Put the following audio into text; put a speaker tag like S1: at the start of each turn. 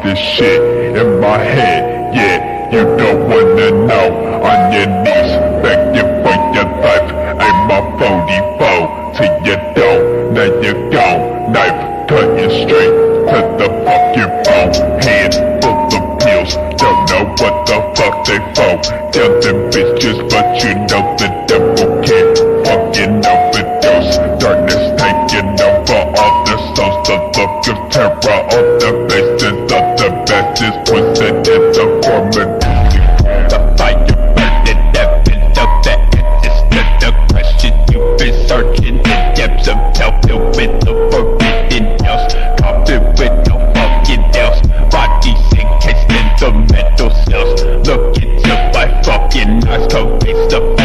S1: This shit in my head, yeah, you don't wanna know. On your knees, begging for your life. Ain't my 44 till you don't. Now you're gone, knife cutting straight to the fucking bone. Hand full of pills, don't know what the fuck they for. Tell them bitches, but you know the devil can't fucking overdose. Darkness taking over all the souls. The look of terror on the faces of the bastards, twisted in the form of music. The fire burning evidence of that answers to the question you've been searching. The depths of hell filled with the forbidden else. Coffin with no fucking else. Bodies encased in the mental cells. Look into my fucking eyes, cold face the